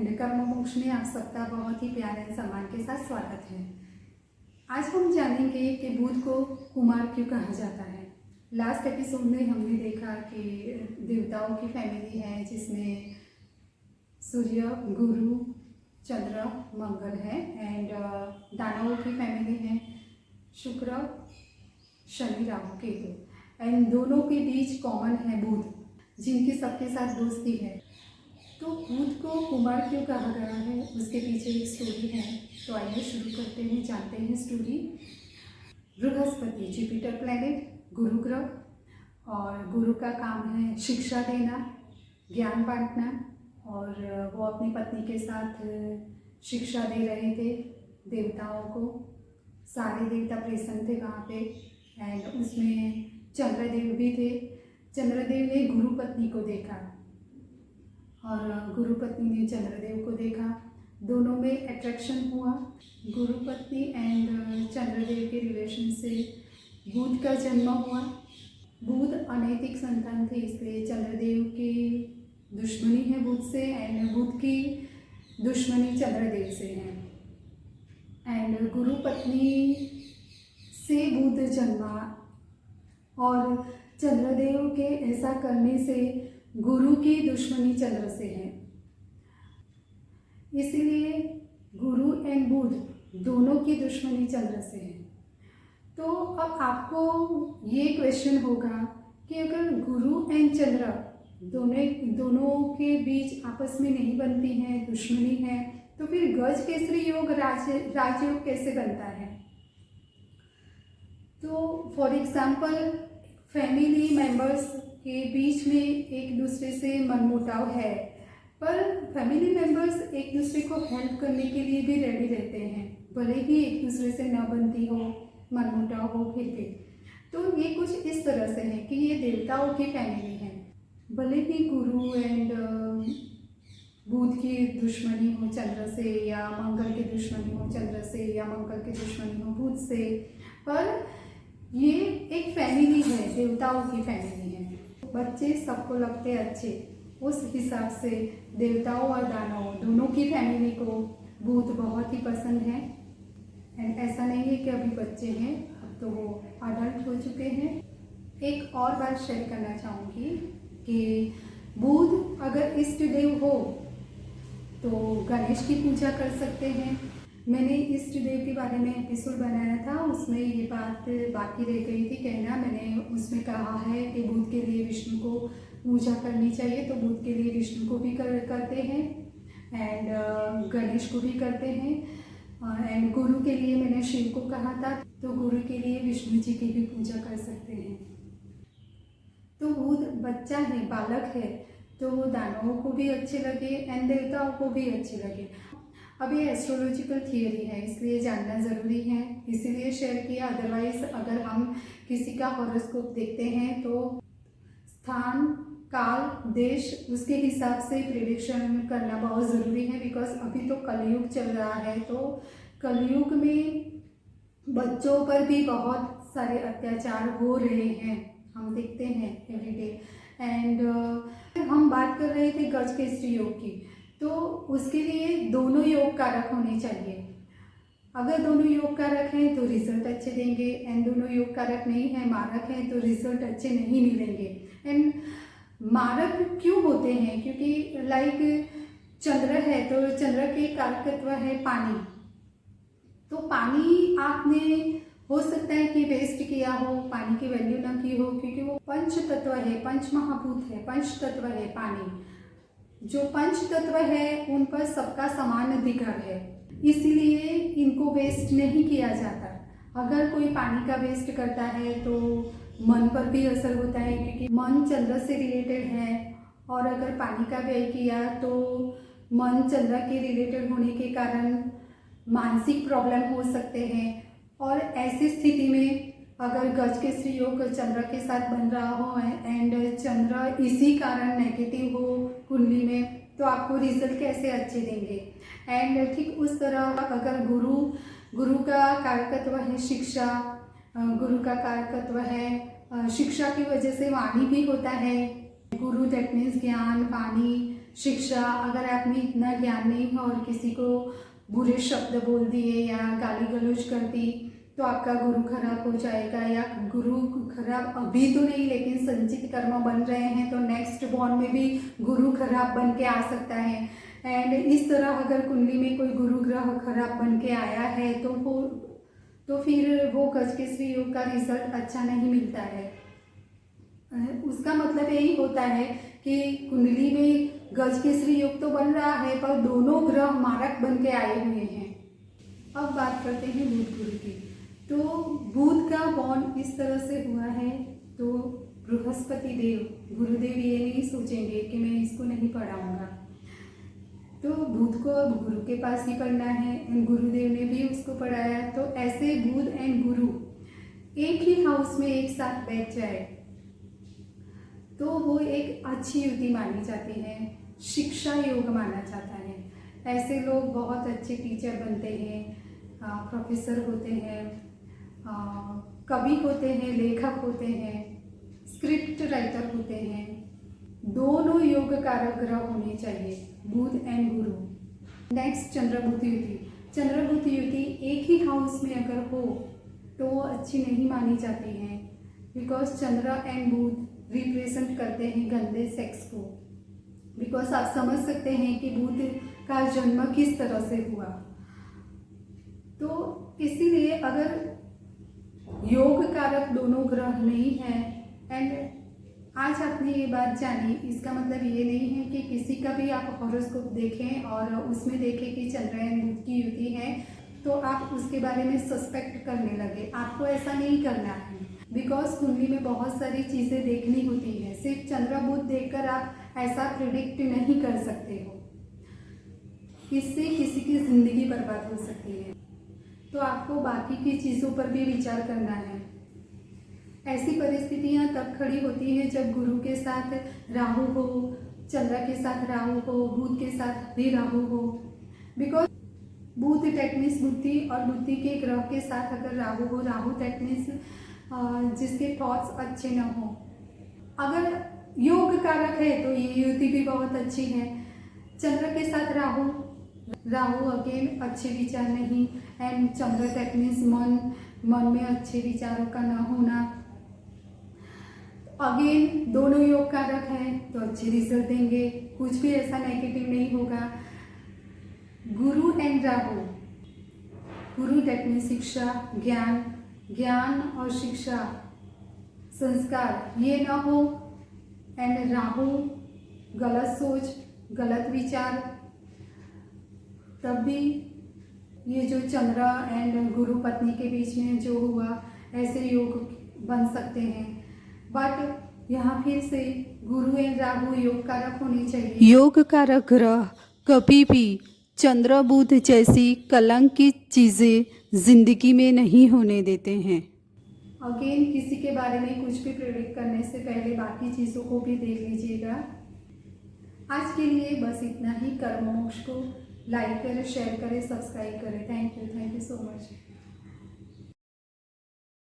And कर्म मोक्ष में आप सबका बहुत ही प्यारे सम्मान के साथ स्वागत है। आज हम जानेंगे कि बुध को कुमार क्यों कहा जाता है। लास्ट एपिसोड में हमने देखा कि देवताओं की फैमिली है जिसमें सूर्य, गुरु, चंद्र, मंगल है एंड दानवों की फैमिली है शुक्र, शनि, राहु, केतु एंड दोनों के बीच कॉमन है बुध, जिनकी सबके साथ दोस्ती है। तो बुध को कुमार क्यों कहा गया है, उसके पीछे एक स्टोरी है। तो आइए शुरू करते हैं, जानते हैं स्टोरी। बृहस्पति जुपिटर प्लैनेट, गुरु ग्रह, और गुरु का काम है शिक्षा देना, ज्ञान बांटना, और वो अपनी पत्नी के साथ शिक्षा दे रहे थे देवताओं को। सारे देवता प्रसन्न थे वहाँ पे एंड उसमें चंद्रदेव भी थे। चंद्रदेव ने गुरु पत्नी को देखा और गुरु पत्नी ने चंद्रदेव को देखा। दोनों में अट्रैक्शन हुआ। गुरु पत्नी एंड चंद्रदेव के रिलेशन से बुध का जन्म हुआ। बुध अनैतिक संतान थे, इसलिए चंद्रदेव की दुश्मनी है बुध से एंड बुध की दुश्मनी चंद्रदेव से है। एंड गुरु पत्नी से बुध जन्मा और चंद्रदेव के ऐसा करने से गुरु की दुश्मनी चंद्र से है। इसीलिए गुरु एंड बुध दोनों की दुश्मनी चंद्र से है। तो अब आपको ये क्वेश्चन होगा कि अगर गुरु एंड चंद्र दोनों के बीच आपस में नहीं बनती हैं, दुश्मनी है, तो फिर गज केसरी योग राजयोग कैसे बनता है। तो फॉर एग्जाम्पल फैमिली मेंबर्स के बीच में एक दूसरे से मनमुटाव है, पर फैमिली मेंबर्स एक दूसरे को हेल्प करने के लिए भी रेडी रहते हैं, भले ही एक दूसरे से न बनती हो, मनमुटाव हो फिर भी। तो ये कुछ इस तरह से है कि ये देवताओं की फैमिली है। भले ही गुरु एंड बुध की दुश्मनी हो चंद्र से, या मंगल की दुश्मनी हो चंद्र से, या मंगल की दुश्मनी हो बुध से, पर ये एक फैमिली है, देवताओं की फैमिली है। बच्चे सबको लगते अच्छे, उस हिसाब से देवताओं और दानवों दोनों की फैमिली को बुध बहुत ही पसंद है। एंड ऐसा नहीं है कि अभी बच्चे हैं, अब तो वो अडल्ट हो चुके हैं। एक और बात शेयर करना चाहूँगी कि बुध अगर इष्ट देव हो तो गणेश की पूजा कर सकते हैं। मैंने इष्ट देव के बारे में एपिसोड बनाया था, उसमें ये बात बाकी रह गई थी कहना। मैंने उसमें कहा है कि बुध के लिए विष्णु को पूजा करनी चाहिए, तो बुध के लिए विष्णु को भी करते हैं एंड गणेश को भी करते हैं। एंड गुरु के लिए मैंने शिव को कहा था, तो गुरु के लिए विष्णु जी की भी पूजा कर सकते हैं। तो बुध बच्चा है, बालक है, तो वो दानवों को भी अच्छे लगे एंड देवताओं को भी अच्छे लगे। अब ये एस्ट्रोलॉजिकल थियरी है, इसलिए जानना ज़रूरी है, इसीलिए शेयर किया। अदरवाइज अगर हम किसी का हॉरोस्कोप देखते हैं तो स्थान, काल, देश, उसके हिसाब से प्रेडिक्शन करना बहुत ज़रूरी है। बिकॉज अभी तो कलयुग चल रहा है, तो कलयुग में बच्चों पर भी बहुत सारे अत्याचार हो रहे हैं, हम देखते हैं एवरीडे। एंड हम बात कर रहे थे गज केसरी योग की, तो उसके लिए दोनों योग कारक होने चाहिए। अगर दोनों योग कारक हैं तो रिजल्ट अच्छे देंगे, एंड दोनों योग कारक नहीं है, मारक हैं, तो रिजल्ट अच्छे नहीं मिलेंगे। एंड मारक क्यों होते हैं, क्योंकि लाइक चंद्र है तो चंद्र के कारकत्व है पानी। तो पानी आपने हो सकता है कि वेस्ट किया हो, पानी की वैल्यू ना की हो, क्योंकि वो पंच तत्व है, पंच महाभूत है, पंच तत्व है पानी। जो पंच तत्व है उन पर सबका समान अधिकार है, इसीलिए इनको वेस्ट नहीं किया जाता। अगर कोई पानी का वेस्ट करता है तो मन पर भी असर होता है, क्योंकि मन चंद्र से रिलेटेड है, और अगर पानी का व्यय किया तो मन चंद्र के रिलेटेड होने के कारण मानसिक प्रॉब्लम हो सकते हैं। और ऐसी स्थिति में अगर गज केसरी योग चंद्र के साथ बन रहा हो एंड चंद्र इसी कारण नेगेटिव हो कुंडली में, तो आपको रिजल्ट कैसे अच्छे देंगे। एंड ठीक उस तरह अगर गुरु का कारकत्व है शिक्षा, गुरु का कारकत्व है शिक्षा की वजह से वाणी भी होता है। गुरु दैट मीन्स ज्ञान, वाणी, शिक्षा, अगर आप में इतना ज्ञान नहीं है और किसी को बुरे शब्द बोल दिए या गाली गलौज कर दी तो आपका गुरु खराब हो जाएगा, या गुरु खराब अभी तो नहीं लेकिन संचित कर्म बन रहे हैं तो नेक्स्ट बॉर्न में भी गुरु खराब बन के आ सकता है। एंड इस तरह अगर कुंडली में कोई गुरु ग्रह खराब बन के आया है तो फिर वो गजकेसरी योग का रिजल्ट अच्छा नहीं मिलता है। उसका मतलब यही होता है कि कुंडली में गजकेसरी योग तो बन रहा है पर दोनों ग्रह मारक बन के आए हुए हैं। अब बात करते हैं बुध गुरु की। तो बुध का बॉन्ड इस तरह से हुआ है तो बृहस्पति देव, गुरुदेव ये नहीं सोचेंगे कि मैं इसको नहीं पढ़ाऊंगा, तो बुध को अब गुरु के पास ही पढ़ना है एंड गुरुदेव ने भी उसको पढ़ाया। तो ऐसे बुध एंड गुरु एक ही हाउस में एक साथ बैठ जाए तो वो एक अच्छी युति मानी जाती है, शिक्षा योग माना जाता है। ऐसे लोग बहुत अच्छे टीचर बनते हैं, प्रोफेसर होते हैं, कवि होते हैं, लेखक होते हैं, स्क्रिप्ट राइटर होते हैं। दोनों योग कारक ग्रह होने चाहिए, बुध एंड गुरु। नेक्स्ट चंद्रबुध युति। चंद्रबुध युति एक ही हाउस में अगर हो तो वो अच्छी नहीं मानी जाती है, because Chandra and Budh represent करते हैं गंदे सेक्स को। बिकॉज आप समझ सकते हैं कि बुध का जन्म किस तरह से हुआ। तो इसीलिए अगर योग कारक दोनों ग्रह नहीं है, एंड आज आपने ये बात जानी, इसका मतलब ये नहीं है कि किसी का भी आप हॉरोस्कोप देखें और उसमें देखें कि चंद्र एंड बुध की युति है तो आप उसके बारे में सस्पेक्ट करने लगे। आपको ऐसा नहीं करना है, बिकॉज कुंडली में बहुत सारी चीज़ें देखनी होती है। सिर्फ चंद्र बुध देखकर आप ऐसा प्रिडिक्ट नहीं कर सकते हो, इससे किसी की ज़िंदगी बर्बाद हो सकती है। तो आपको बाकी की चीज़ों पर भी विचार करना है। ऐसी परिस्थितियां तब खड़ी होती हैं जब गुरु के साथ राहु हो, चंद्र के साथ राहु हो, बुध के साथ भी राहु हो। बिकॉज बुध टेक्निस बुद्धि और बुद्धि के ग्रह के साथ अगर राहु हो, राहु टेक्निस जिसके थॉट्स अच्छे न हो। अगर योग कारक है तो ये युति भी बहुत अच्छी है। चंद्र के साथ राहु, राहु अगेन अच्छे विचार नहीं, एंड चंद्र टेक्निस मन में अच्छे विचारों का न होना। अगेन दोनों योग कारक हैं तो अच्छे रिजल्ट देंगे, कुछ भी ऐसा नेगेटिव नहीं होगा। गुरु एंड राहु, गुरु टेक्निस शिक्षा, ज्ञान और शिक्षा, संस्कार ये ना हो, एंड राहु गलत सोच, गलत विचार, तब भी ये जो चंद्र एंड गुरु पत्नी के बीच में जो हुआ ऐसे योग बन सकते हैं। बट यहाँ फिर से गुरु एंड राहु योग कारक होने चाहिए। योग कारक ग्रह कभी भी चंद्र बुध जैसी कलंकित चीज़ें जिंदगी में नहीं होने देते हैं। अगेन किसी के बारे में कुछ भी प्रेडिक्ट करने से पहले बाकी चीज़ों को भी देख लीजिएगा। आज के लिए बस इतना ही। कर्म मोक्ष को लाइक करें, शेयर करें, सब्सक्राइब करें। Thank you so much.